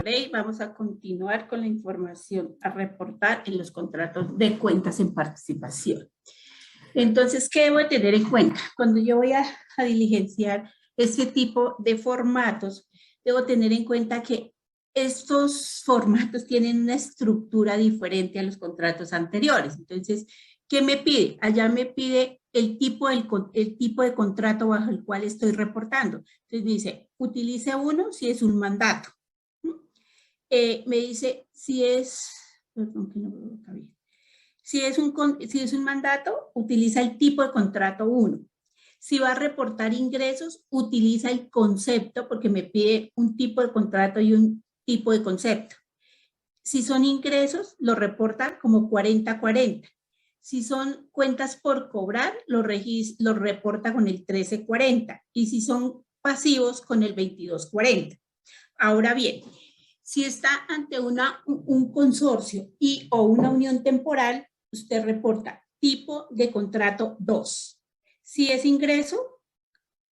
Ley, vamos a continuar con la información a reportar en los contratos de cuentas en participación. Entonces, ¿qué debo tener en cuenta? Cuando yo voy a diligenciar este tipo de formatos, debo tener en cuenta que estos formatos tienen una estructura diferente a los contratos anteriores. Entonces, ¿qué me pide? Allá me pide el tipo de contrato bajo el cual estoy reportando. Entonces me dice, utilice uno si es un mandato. Me dice si es, perdón que no veo acá bien. Si es un mandato, utiliza el tipo de contrato 1. Si va a reportar ingresos, utiliza el concepto porque me pide un tipo de contrato y un tipo de concepto. Si son ingresos, lo reporta como 40-40. Si son cuentas por cobrar, lo reporta con el 1340. Y si son pasivos, con el 2240. Ahora bien, si está ante un consorcio o una unión temporal, usted reporta tipo de contrato 2. Si es ingreso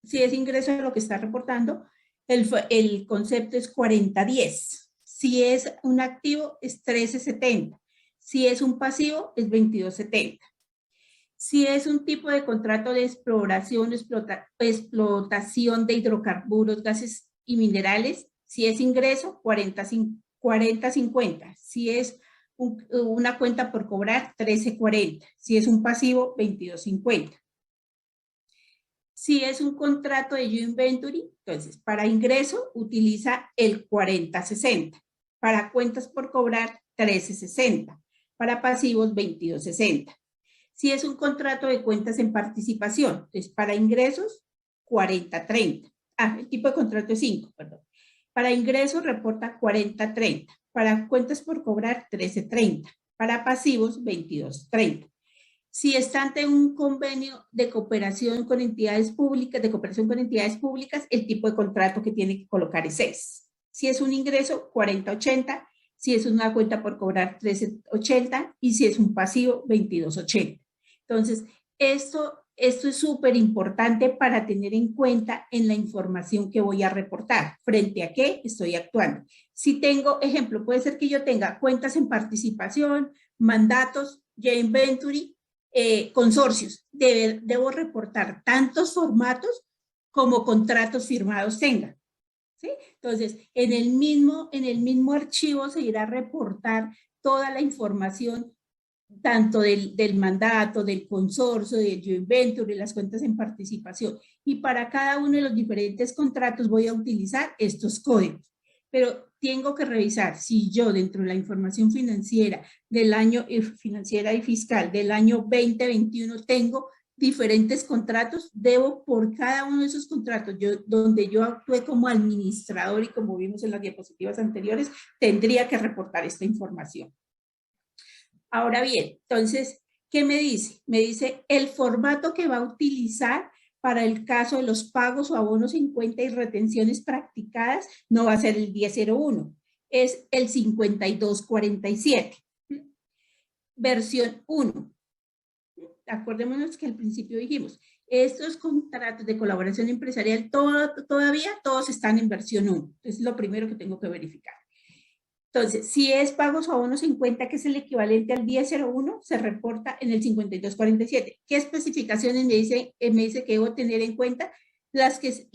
de lo que está reportando, el concepto es 40-10. Si es un activo, es 1370. Si es un pasivo, es 2270. Si es un tipo de contrato de exploración, explotación de hidrocarburos, gases y minerales, si es ingreso, 40-50. Si es una cuenta por cobrar, 1340. Si es un pasivo, 2250. Si es un contrato de joint venture, entonces para ingreso utiliza el 40-60. Para cuentas por cobrar, 1360. Para pasivos, 2260. Si es un contrato de cuentas en participación, entonces para ingresos, 40-30. El tipo de contrato es 5, perdón. Para ingresos reporta 40-30. Para cuentas por cobrar, 13-30. Para pasivos, 22-30. Si está ante un convenio de cooperación con entidades públicas, el tipo de contrato que tiene que colocar es 6. Si es un ingreso, 40-80. Si es una cuenta por cobrar, 1380. Y si es un pasivo, 2280. Entonces, esto es súper importante para tener en cuenta en la información que voy a reportar. ¿Frente a qué estoy actuando? Si tengo, ejemplo, puede ser que yo tenga cuentas en participación, mandatos, joint venture, consorcios. Debo reportar tantos formatos como contratos firmados tenga. ¿Sí? Entonces, en el mismo archivo se irá a reportar toda la información tanto del mandato, del consorcio, del joint venture, de las cuentas en participación. Y para cada uno de los diferentes contratos voy a utilizar estos códigos. Pero tengo que revisar si yo dentro de la información financiera del año financiera y fiscal del año 2021 tengo diferentes contratos, debo por cada uno de esos contratos, donde yo actué como administrador y como vimos en las diapositivas anteriores, tendría que reportar esta información. Ahora bien, entonces, ¿qué me dice? Me dice el formato que va a utilizar para el caso de los pagos o abonos en cuenta y retenciones practicadas no va a ser el 1001, es el 5247, versión 1. Acordémonos que al principio dijimos, estos contratos de colaboración empresarial todavía todos están en versión 1. Es lo primero que tengo que verificar. Entonces, si es pagos o abonos en cuenta, que es el equivalente al 1001, se reporta en el 5247. ¿Qué especificaciones me dice que debo tener en cuenta? Las que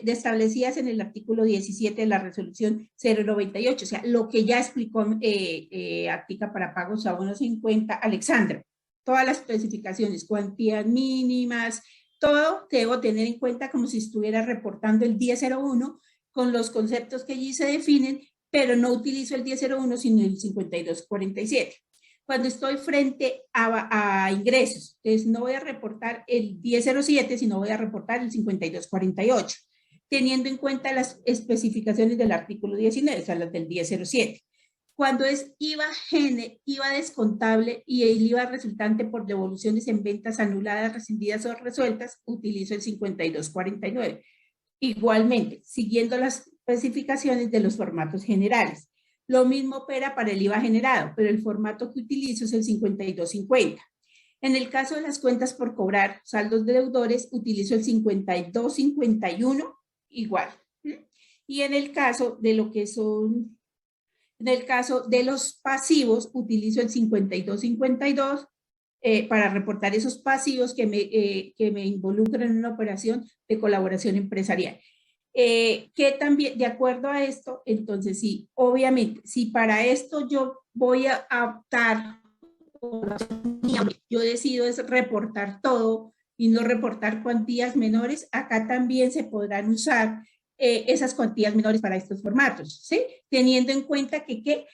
establecidas en el artículo 17 de la resolución 098, o sea, lo que ya explicó aplica para pagos o abonos en cuenta Alexandra. Todas las especificaciones, cuantías mínimas, todo que debo tener en cuenta como si estuviera reportando el 1001 con los conceptos que allí se definen, pero no utilizo el 1001, sino el 5247. Cuando estoy frente a ingresos, entonces no voy a reportar el 1007, sino voy a reportar el 5248, teniendo en cuenta las especificaciones del artículo 19, o sea, las del 1007. Cuando es IVA descontable y el IVA resultante por devoluciones en ventas anuladas, rescindidas o resueltas, utilizo el 5249. Igualmente, siguiendo las especificaciones de los formatos generales. Lo mismo opera para el IVA generado, pero el formato que utilizo es el 5250. En el caso de las cuentas por cobrar, saldos de deudores, utilizo el 5251 igual. Y en el caso de lo que son En el caso de los pasivos, utilizo el 5252 para reportar esos pasivos que me involucran en una operación de colaboración empresarial. Que también, de acuerdo a esto, entonces sí, obviamente, si para esto yo voy a optar, yo decido es reportar todo y no reportar cuantías menores, acá también se podrán usar esas cuantías menores para estos formatos, ¿sí? Teniendo en cuenta que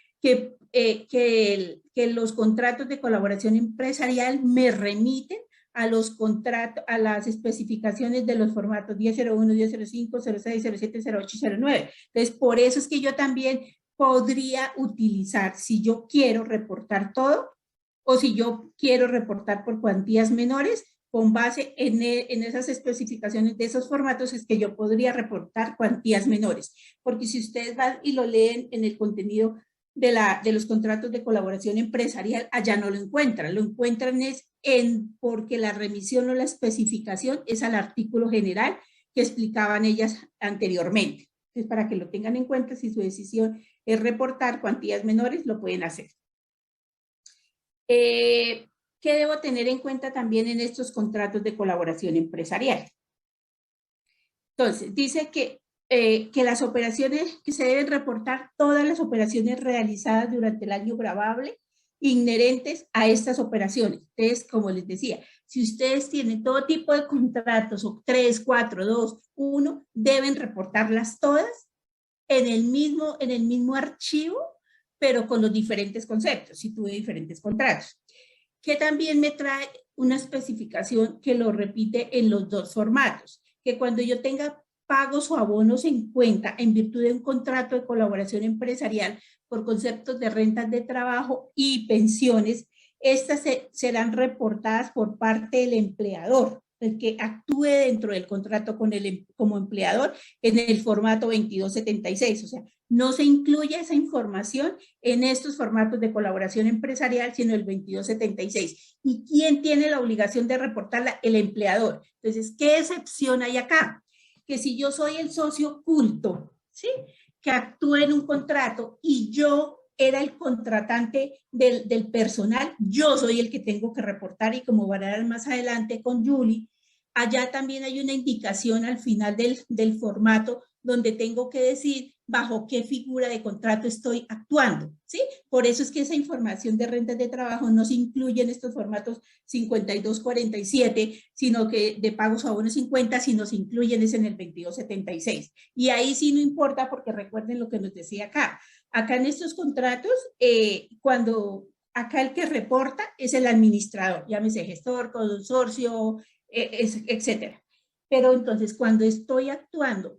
los contratos de colaboración empresarial me remiten a los contratos, a las especificaciones de los formatos 1001, 1005, 06, 07, 08 y 09. Entonces, por eso es que yo también podría utilizar, si yo quiero reportar todo, o si yo quiero reportar por cuantías menores, con base en esas especificaciones de esos formatos es que yo podría reportar cuantías menores. Porque si ustedes van y lo leen en el contenido de los contratos de colaboración empresarial, allá no lo encuentran es porque la remisión o la especificación es al artículo general que explicaban ellas anteriormente. Entonces, para que lo tengan en cuenta, si su decisión es reportar cuantías menores, lo pueden hacer. ¿Qué debo tener en cuenta también en estos contratos de colaboración empresarial? Entonces, dice que las operaciones, que se deben reportar todas las operaciones realizadas durante el año gravable inherentes a estas operaciones. Entonces, como les decía, si ustedes tienen todo tipo de contratos, o 3, 4, 2, 1, deben reportarlas todas en el mismo archivo, pero con los diferentes conceptos, si tuve diferentes contratos. Que también me trae una especificación que lo repite en los dos formatos, que cuando yo tenga pagos o abonos en cuenta en virtud de un contrato de colaboración empresarial por conceptos de rentas de trabajo y pensiones, estas serán reportadas por parte del empleador, el que actúe dentro del contrato como empleador en el formato 2276. O sea, no se incluye esa información en estos formatos de colaboración empresarial, sino el 2276. ¿Y quién tiene la obligación de reportarla? El empleador. Entonces, ¿qué excepción hay acá? Que si yo soy el socio oculto, ¿sí?, que actúe en un contrato y yo era el contratante del personal, yo soy el que tengo que reportar, y como van a ver más adelante con Julie, allá también hay una indicación al final del formato donde tengo que decir bajo qué figura de contrato estoy actuando, ¿sí? Por eso es que esa información de rentas de trabajo no se incluye en estos formatos 5247, sino que de pagos a abonos 50, sino se incluyen es en el 2276. Y ahí sí no importa, porque recuerden lo que nos decía acá. Acá en estos contratos, cuando acá el que reporta es el administrador, llámese gestor, consorcio, etcétera. Pero entonces, cuando estoy actuando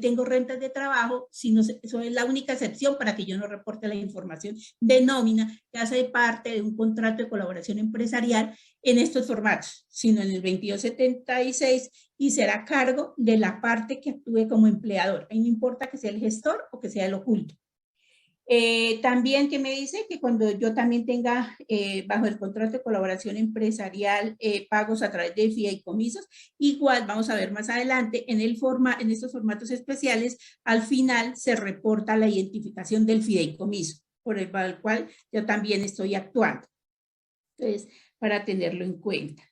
tengo rentas de trabajo, si no, eso es la única excepción para que yo no reporte la información de nómina que hace parte de un contrato de colaboración empresarial en estos formatos, sino en el 2276, y será a cargo de la parte que actúe como empleador. Ahí no importa que sea el gestor o que sea el oculto. También que me dice que cuando yo también tenga bajo el contrato de colaboración empresarial pagos a través de fideicomisos, igual vamos a ver más adelante en estos formatos especiales, al final se reporta la identificación del fideicomiso por el cual yo también estoy actuando. Entonces, para tenerlo en cuenta.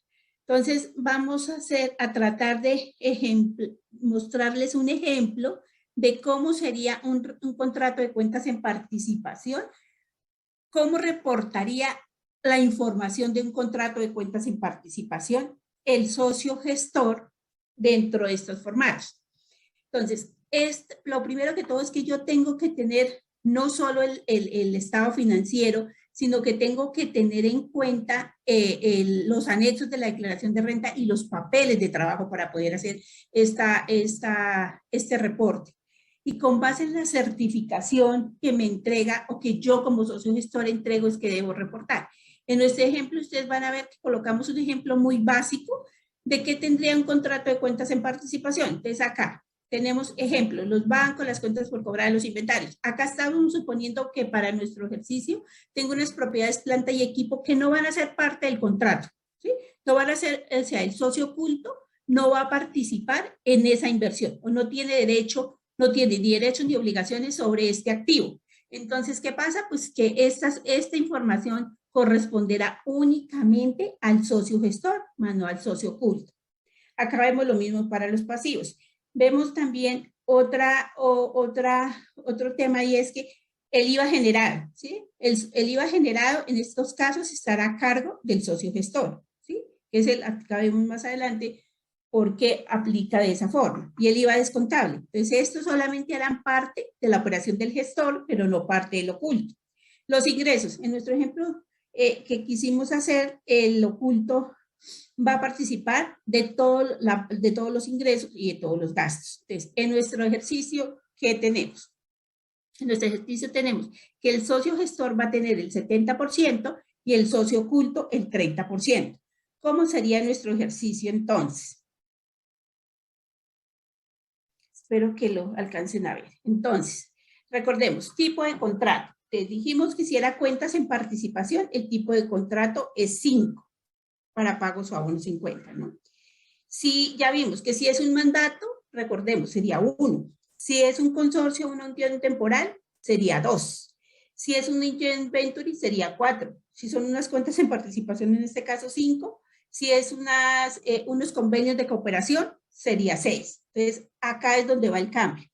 Entonces, vamos a tratar de mostrarles un ejemplo de cómo sería un contrato de cuentas en participación, cómo reportaría la información de un contrato de cuentas en participación el socio gestor dentro de estos formatos. Entonces, lo primero que todo es que yo tengo que tener no solo el estado financiero, sino que tengo que tener en cuenta los anexos de la declaración de renta y los papeles de trabajo para poder hacer este reporte. Y con base en la certificación que me entrega o que yo como socio gestor entrego es que debo reportar. En nuestro ejemplo, ustedes van a ver que colocamos un ejemplo muy básico de qué tendría un contrato de cuentas en participación. Entonces, acá tenemos ejemplos, los bancos, las cuentas por cobrar, los inventarios. Acá estamos suponiendo que para nuestro ejercicio tengo unas propiedades, planta y equipo que no van a ser parte del contrato, ¿sí? No van a ser, o sea, el socio oculto no va a participar en esa inversión o no tiene derecho no tiene ni derechos ni obligaciones sobre este activo. Entonces, ¿qué pasa? Pues que esta información corresponderá únicamente al socio gestor, más no al socio oculto. Acá vemos lo mismo para los pasivos. Vemos también otro tema, y es que el IVA generado, ¿sí? El IVA generado en estos casos estará a cargo del socio gestor, ¿sí? Que es acá vemos más adelante por qué aplica de esa forma. Y el IVA descontable. Entonces, estos solamente harán parte de la operación del gestor, pero no parte del oculto. Los ingresos, en nuestro ejemplo que quisimos hacer, el oculto va a participar de todos los ingresos y de todos los gastos. Entonces, en nuestro ejercicio, ¿qué tenemos? En nuestro ejercicio tenemos que el socio gestor va a tener el 70% y el socio oculto el 30%. ¿Cómo sería nuestro ejercicio entonces? Espero que lo alcancen a ver. Entonces, recordemos, tipo de contrato. Te dijimos que si era cuentas en participación, el tipo de contrato es 5 para pagos o abonos 50, ¿no? Si ya vimos que si es un mandato, recordemos, sería 1. Si es un consorcio o una unión temporal, sería 2. Si es un joint venture, sería 4. Si son unas cuentas en participación, en este caso 5. Si es unos convenios de cooperación, sería 6. Entonces, acá es donde va el cambio.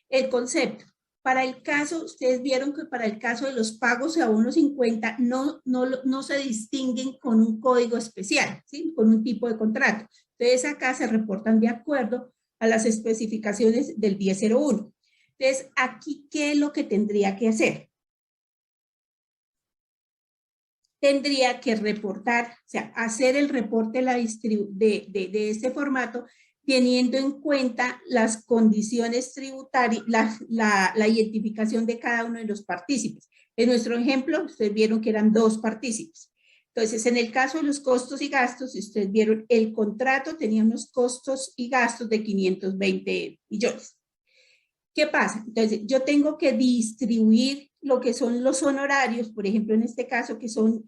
El concepto. Para el caso, ustedes vieron que para el caso de los pagos a abonos 50 no se distinguen con un código especial, ¿sí? Con un tipo de contrato. Entonces, acá se reportan de acuerdo a las especificaciones del 1001. Entonces, aquí, ¿qué es lo que tendría que hacer? Tendría que reportar, o sea, hacer el reporte de este formato, teniendo en cuenta las condiciones tributarias, la identificación de cada uno de los partícipes. En nuestro ejemplo, ustedes vieron que eran 2 partícipes. Entonces, en el caso de los costos y gastos, ustedes vieron el contrato tenía unos costos y gastos de 520 millones. ¿Qué pasa? Entonces, yo tengo que distribuir lo que son los honorarios, por ejemplo, en este caso, que son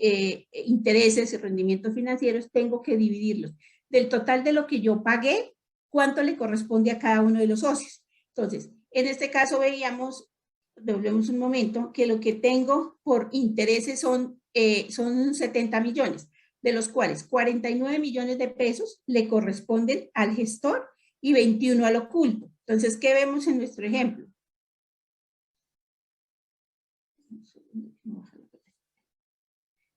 intereses y rendimientos financieros, tengo que dividirlos. Del total de lo que yo pagué, ¿cuánto le corresponde a cada uno de los socios? Entonces, en este caso veíamos, devolvemos un momento, que lo que tengo por intereses son 70 millones, de los cuales 49 millones de pesos le corresponden al gestor y 21 al oculto. Entonces, ¿qué vemos en nuestro ejemplo?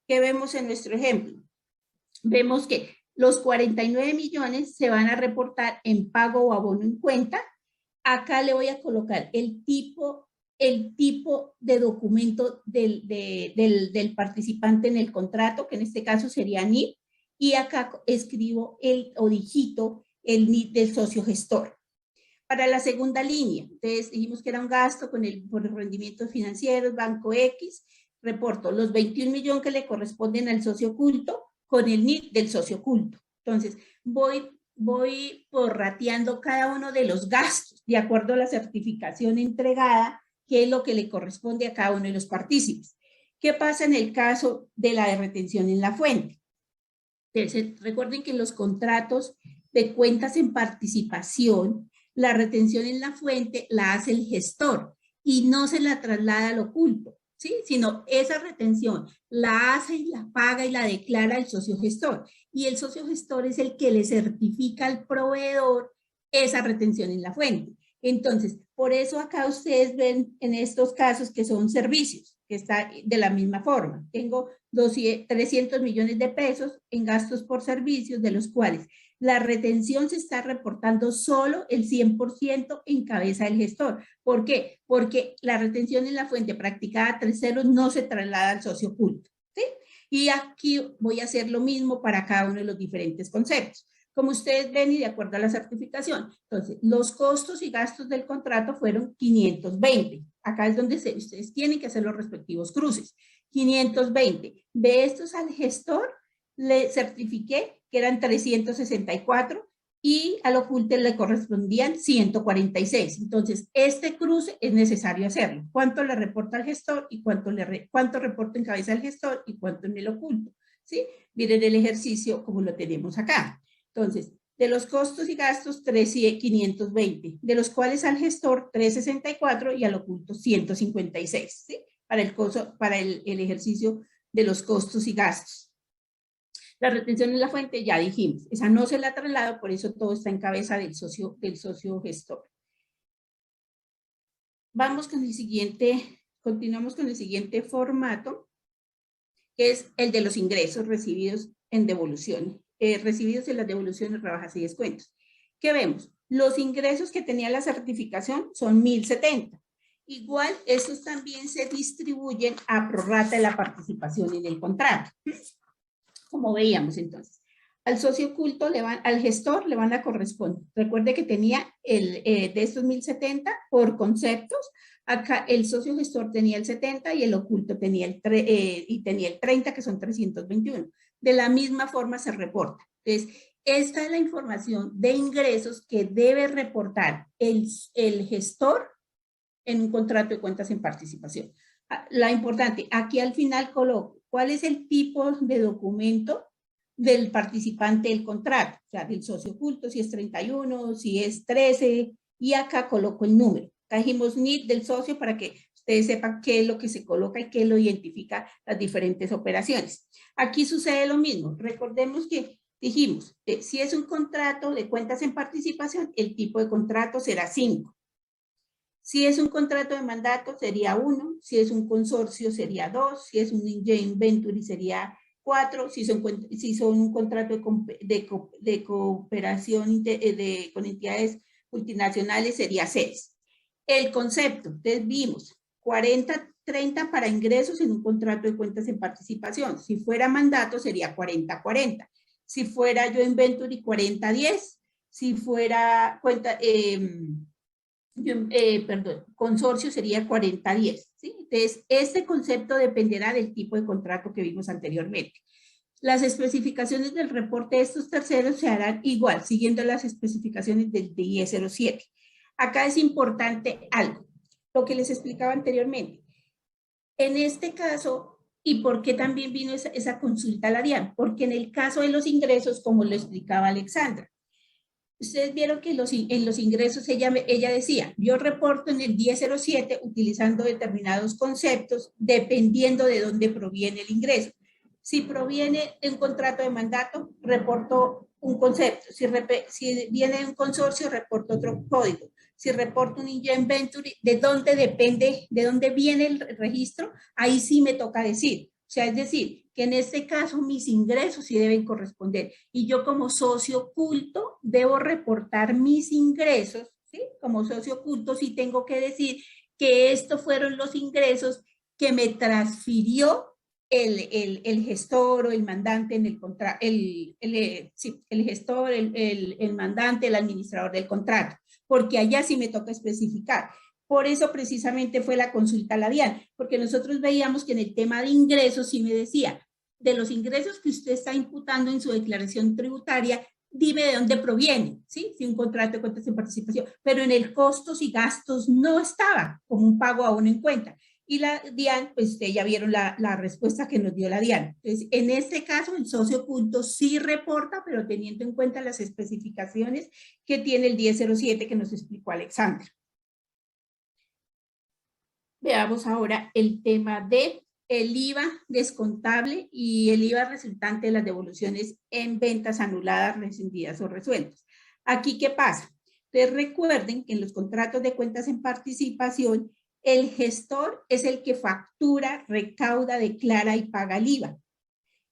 ¿Qué vemos en nuestro ejemplo? Vemos que los 49 millones se van a reportar en pago o abono en cuenta. Acá le voy a colocar el tipo de documento del participante en el contrato, que en este caso sería NIP, y acá escribo o digito el NIP del socio gestor. Para la segunda línea, entonces dijimos que era un gasto por los rendimientos financieros, Banco X, reporto los 21 millones que le corresponden al socio oculto con el NIP del socio oculto. Entonces, voy prorrateando cada uno de los gastos de acuerdo a la certificación entregada, que es lo que le corresponde a cada uno de los partícipes. ¿Qué pasa en el caso de la de retención en la fuente? Entonces, recuerden que en los contratos de cuentas en participación, la retención en la fuente la hace el gestor y no se la traslada al oculto, ¿sí? Sino esa retención la hace y la paga y la declara el socio gestor. Y el socio gestor es el que le certifica al proveedor esa retención en la fuente. Entonces, por eso acá ustedes ven en estos casos que son servicios, que está de la misma forma. Tengo 300 millones de pesos en gastos por servicios, de los cuales la retención se está reportando solo el 100% en cabeza del gestor. ¿Por qué? Porque la retención en la fuente practicada a terceros no se traslada al socio oculto, ¿sí? Y aquí voy a hacer lo mismo para cada uno de los diferentes conceptos. Como ustedes ven y de acuerdo a la certificación. Entonces, los costos y gastos del contrato fueron 520. Acá es donde ustedes tienen que hacer los respectivos cruces. 520. De estos al gestor le certifiqué que eran 364 y al oculto le correspondían 146. Entonces, este cruce es necesario hacerlo. ¿Cuánto le reporta al gestor y cuánto reporta en cabeza al gestor y cuánto en el oculto? ¿Sí? Miren el ejercicio como lo tenemos acá. Entonces, De los costos y gastos, 3.520, de los cuales al gestor 364 y al oculto 156, ¿sí? Para el ejercicio de los costos y gastos. La retención en la fuente, ya dijimos, esa no se la traslado, por eso todo está en cabeza del socio gestor. Vamos con el siguiente, continuamos con el siguiente formato, que es el de los ingresos recibidos en devoluciones, recibidos en las devoluciones, rebajas y descuentos. ¿Qué vemos? Los ingresos que tenía la certificación son 1.070. Igual, estos también se distribuyen a prorrata de la participación en el contrato. Como veíamos entonces. Al socio oculto, al gestor le van a corresponder. Recuerde que tenía de estos 1.070 por conceptos. Acá el socio gestor tenía el 70 y el oculto tenía el 30, que son 321. De la misma forma se reporta. Entonces, esta es la información de ingresos que debe reportar el gestor en un contrato de cuentas en participación. La importante, aquí al final coloco cuál es el tipo de documento del participante del contrato, o sea, del socio oculto, si es 31, si es 13, y acá coloco el número. Acá dijimos NID del socio para que ustedes sepan qué es lo que se coloca y qué lo identifica las diferentes operaciones. Aquí sucede lo mismo. Recordemos que dijimos, si es un contrato de cuentas en participación, el tipo de contrato será 5. Si es un contrato de mandato, sería 1. Si es un consorcio, sería 2. Si es un joint venture, sería 4. Si son un contrato de cooperación con entidades multinacionales, sería 6. El concepto, entonces vimos 40-30 para ingresos en un contrato de cuentas en participación. Si fuera mandato, sería 40-40. Si fuera joint venture, 40-10. Si fuera consorcio sería 40-10, ¿sí? Entonces, este concepto dependerá del tipo de contrato que vimos anteriormente. Las especificaciones del reporte de estos terceros se harán igual, siguiendo las especificaciones del DIE 07. Acá es importante algo, lo que les explicaba anteriormente. En este caso, ¿y por qué también vino esa consulta a la DIAN? Porque en el caso de los ingresos, como lo explicaba Alexandra, ustedes vieron que en los ingresos ella decía, yo reporto en el 1007 utilizando determinados conceptos dependiendo de dónde proviene el ingreso. Si proviene de un contrato de mandato, reporto un concepto. Si viene de un consorcio, reporto otro código. Si reporto un joint venture, ¿de dónde depende, de dónde viene el registro? Ahí sí me toca decir. O sea, es decir, que en este caso mis ingresos sí deben corresponder. Y yo como socio oculto debo reportar mis ingresos, ¿sí? Como socio oculto sí tengo que decir que estos fueron los ingresos que me transfirió el gestor o el mandante en el contrato, el gestor, el mandante, el administrador del contrato, porque allá sí me toca especificar. Por eso precisamente fue la consulta a la DIAN, porque nosotros veíamos que en el tema de ingresos sí me decía, de los ingresos que usted está imputando en su declaración tributaria, dime de dónde proviene, ¿sí? Si un contrato de cuentas en participación, pero en el costos y gastos no estaba como un pago a uno en cuenta. Y la DIAN, pues ustedes ya vieron la respuesta que nos dio la DIAN. Entonces, en este caso, el socio oculto sí reporta, pero teniendo en cuenta las especificaciones que tiene el 1007 que nos explicó Alexandra. Veamos ahora el tema de el IVA descontable y el IVA resultante de las devoluciones en ventas anuladas, rescindidas o resueltas. Aquí, ¿qué pasa? Entonces, recuerden que en los contratos de cuentas en participación, el gestor es el que factura, recauda, declara y paga el IVA.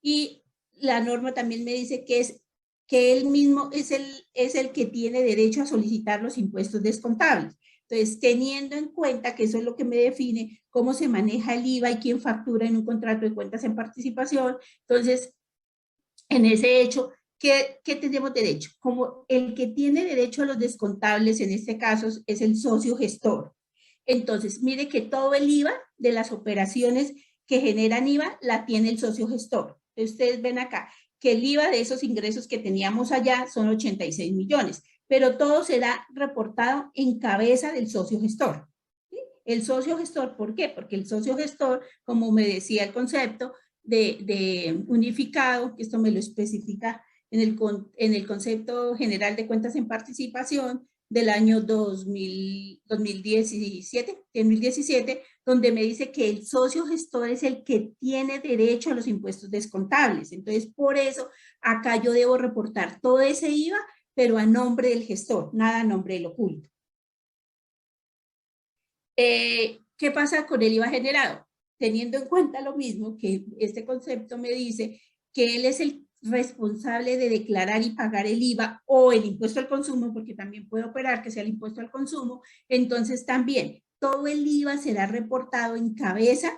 Y la norma también me dice que él mismo es el que tiene derecho a solicitar los impuestos descontables. Entonces, teniendo en cuenta que eso es lo que me define cómo se maneja el IVA y quién factura en un contrato de cuentas en participación, entonces, en ese hecho, ¿qué tenemos derecho? Como el que tiene derecho a los descontables, en este caso, es el socio gestor. Entonces, mire que todo el IVA de las operaciones que generan IVA la tiene el socio gestor. Ustedes ven acá que el IVA de esos ingresos que teníamos allá son 86 millones, pero todo será reportado en cabeza del socio gestor. ¿Sí? El socio gestor, ¿por qué? Porque el socio gestor, como me decía el concepto de unificado, que esto me lo especifica en el concepto general de cuentas en participación del año 2017, donde me dice que el socio gestor es el que tiene derecho a los impuestos descontables. Entonces, por eso, acá yo debo reportar todo ese IVA, pero a nombre del gestor, nada a nombre del oculto. ¿Qué pasa con el IVA generado? Teniendo en cuenta lo mismo, que este concepto me dice que él es el responsable de declarar y pagar el IVA o el impuesto al consumo, porque también puede operar que sea el impuesto al consumo, entonces también todo el IVA será reportado en cabeza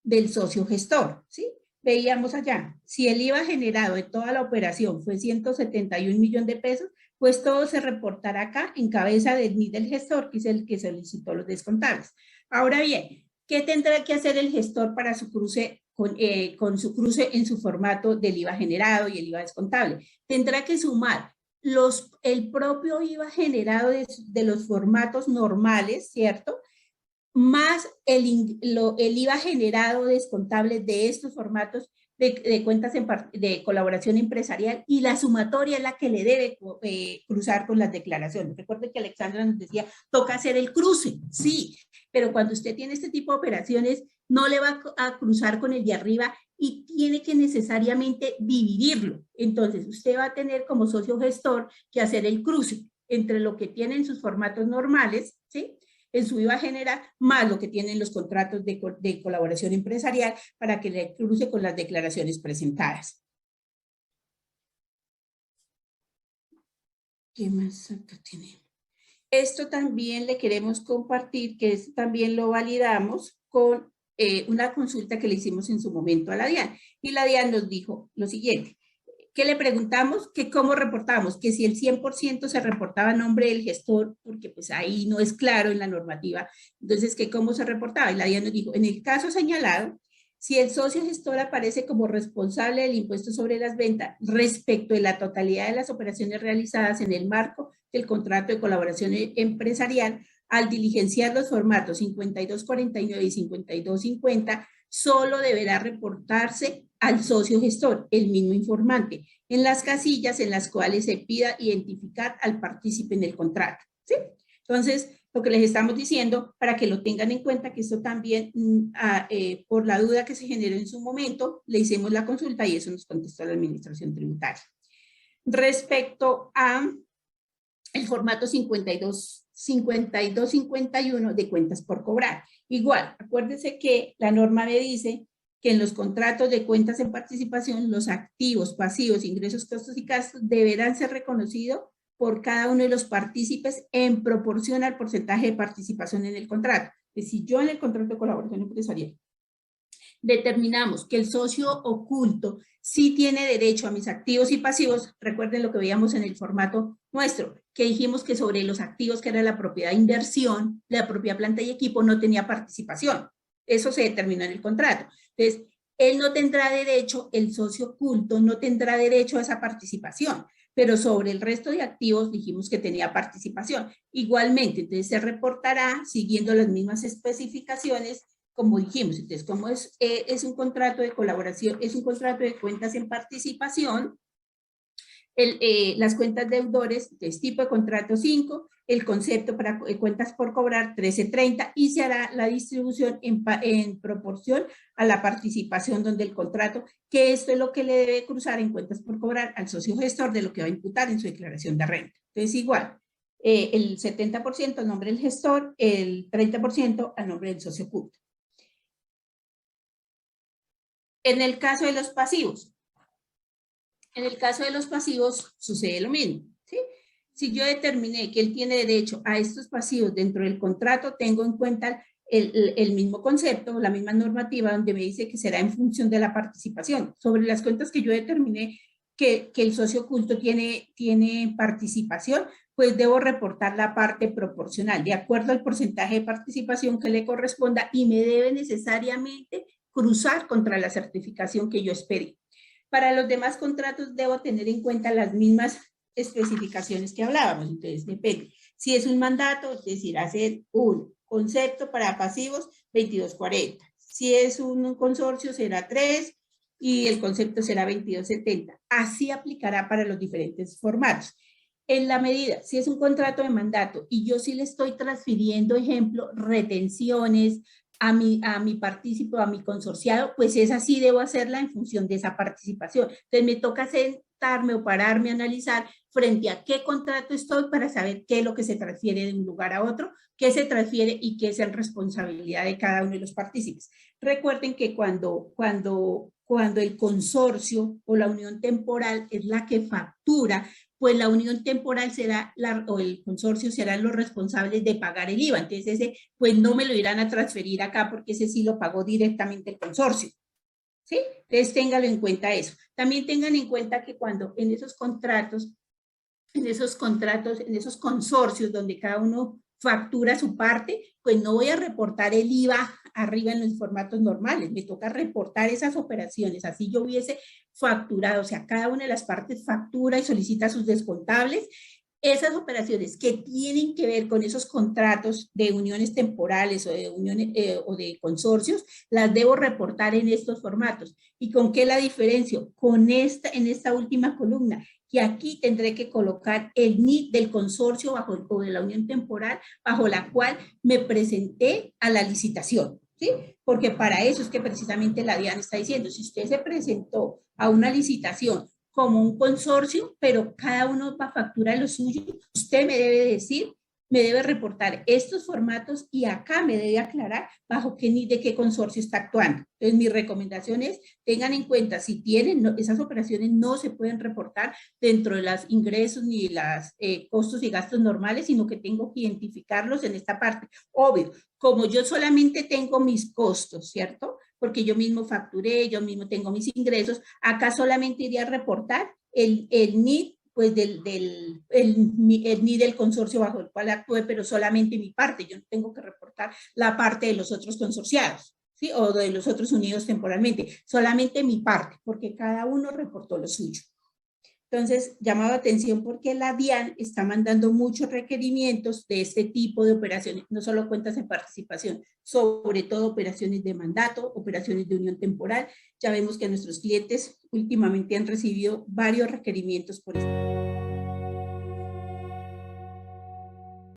del socio gestor, ¿sí? Veíamos allá, si el IVA generado de toda la operación fue 171 millones de pesos, pues todo se reportará acá en cabeza del gestor, que es el que solicitó los descontables. Ahora bien, ¿qué tendrá que hacer el gestor para su cruce con su cruce en su formato del IVA generado y el IVA descontable? Tendrá que sumar el propio IVA generado de los formatos normales, ¿cierto? Más el IVA generado descontable de estos formatos de cuentas de colaboración empresarial, y la sumatoria es la que le debe cruzar con las declaraciones. Recuerden que Alexandra nos decía, toca hacer el cruce, sí, pero cuando usted tiene este tipo de operaciones, no le va a cruzar con el de arriba y tiene que necesariamente dividirlo. Entonces, usted va a tener como socio gestor que hacer el cruce entre lo que tiene en sus formatos normales, ¿sí?, en su IVA general, más lo que tienen los contratos de colaboración empresarial para que le cruce con las declaraciones presentadas. ¿Qué más acá tenemos? Esto también le queremos compartir, que también lo validamos con una consulta que le hicimos en su momento a la DIAN. Y la DIAN nos dijo lo siguiente, que le preguntamos que cómo reportamos, que si el 100% se reportaba a nombre del gestor, porque pues ahí no es claro en la normativa, entonces que cómo se reportaba. Y la DIAN nos dijo, en el caso señalado, si el socio gestor aparece como responsable del impuesto sobre las ventas respecto de la totalidad de las operaciones realizadas en el marco del contrato de colaboración empresarial, al diligenciar los formatos 5249 y 5250, solo deberá reportarse al socio gestor, el mismo informante, en las casillas en las cuales se pida identificar al partícipe en el contrato, ¿sí? Entonces, lo que les estamos diciendo, para que lo tengan en cuenta, que esto también, por la duda que se generó en su momento, le hicimos la consulta y eso nos contestó la Administración Tributaria. Respecto a el formato 52-51 de cuentas por cobrar. Igual, acuérdense que la norma me dice que en los contratos de cuentas en participación, los activos, pasivos, ingresos, costos y gastos deberán ser reconocidos por cada uno de los partícipes en proporción al porcentaje de participación en el contrato. Es decir, yo en el contrato de colaboración empresarial determinamos que el socio oculto sí tiene derecho a mis activos y pasivos. Recuerden lo que veíamos en el formato nuestro, que dijimos que sobre los activos, que era la propiedad de inversión, la propia planta y equipo, no tenía participación. Eso se determinó en el contrato. Entonces, él no tendrá derecho, el socio oculto no tendrá derecho a esa participación, pero sobre el resto de activos dijimos que tenía participación. Igualmente, entonces se reportará siguiendo las mismas especificaciones, como dijimos. Entonces, como es un contrato de colaboración, es un contrato de cuentas en participación, las cuentas deudores, entonces tipo de contrato 5, el concepto para cuentas por cobrar 1330, y se hará la distribución en proporción a la participación donde el contrato, que esto es lo que le debe cruzar en cuentas por cobrar al socio gestor de lo que va a imputar en su declaración de renta. Entonces, igual, el 70% a nombre del gestor, el 30% a nombre del socio oculto. En el caso de los pasivos, sucede lo mismo, ¿sí? Si yo determiné que él tiene derecho a estos pasivos dentro del contrato, tengo en cuenta el mismo concepto, la misma normativa, donde me dice que será en función de la participación. Sobre las cuentas que yo determiné que el socio oculto tiene participación, pues debo reportar la parte proporcional, de acuerdo al porcentaje de participación que le corresponda, y me debe necesariamente cruzar contra la certificación que yo esperé. Para los demás contratos debo tener en cuenta las mismas especificaciones que hablábamos. Entonces, depende. Si es un mandato, es decir, hacer un concepto para pasivos, 2240. Si es un consorcio, será 3. y el concepto será 2270. Así aplicará para los diferentes formatos. En la medida, si es un contrato de mandato y yo sí le estoy transfiriendo, ejemplo, retenciones a mi partícipe, a mi consorciado, pues esa sí debo hacerla en función de esa participación. Entonces me toca sentarme o pararme a analizar frente a qué contrato estoy para saber qué es lo que se transfiere de un lugar a otro, qué se transfiere y qué es la responsabilidad de cada uno de los partícipes. Recuerden que cuando el consorcio o la unión temporal es la que factura, pues la unión temporal será, o el consorcio serán los responsables de pagar el IVA. Entonces ese, pues no me lo irán a transferir acá porque ese sí lo pagó directamente el consorcio. ¿Sí? Entonces ténganlo en cuenta eso. También tengan en cuenta que cuando en esos contratos, en esos consorcios donde cada uno factura su parte, pues no voy a reportar el IVA arriba en los formatos normales, me toca reportar esas operaciones, así yo hubiese facturado, o sea, cada una de las partes factura y solicita sus descontables. Esas operaciones que tienen que ver con esos contratos de uniones temporales o de uniones o de consorcios, las debo reportar en estos formatos. ¿Y con qué la diferencio? En esta última columna, que aquí tendré que colocar el NID del consorcio o de la unión temporal bajo la cual me presenté a la licitación, ¿sí? Porque para eso es que precisamente la DIAN está diciendo, si usted se presentó a una licitación como un consorcio, pero cada uno va a facturar lo suyo, usted me debe decir, me debe reportar estos formatos y acá me debe aclarar bajo qué ni de qué consorcio está actuando. Entonces, mi recomendación es, tengan en cuenta, si tienen, esas operaciones no se pueden reportar dentro de los ingresos ni los costos y gastos normales, sino que tengo que identificarlos en esta parte. Obvio, como yo solamente tengo mis costos, ¿cierto? Porque yo mismo facturé, yo mismo tengo mis ingresos, acá solamente iría a reportar el NID pues el NID del consorcio bajo el cual actúe, pero solamente mi parte, yo no tengo que reportar la parte de los otros consorciados, ¿sí? O de los otros unidos temporalmente, solamente mi parte, porque cada uno reportó lo suyo. Entonces, llamaba atención porque la DIAN está mandando muchos requerimientos de este tipo de operaciones, no solo cuentas de participación, sobre todo operaciones de mandato, operaciones de unión temporal. Ya vemos que nuestros clientes últimamente han recibido varios requerimientos por esto.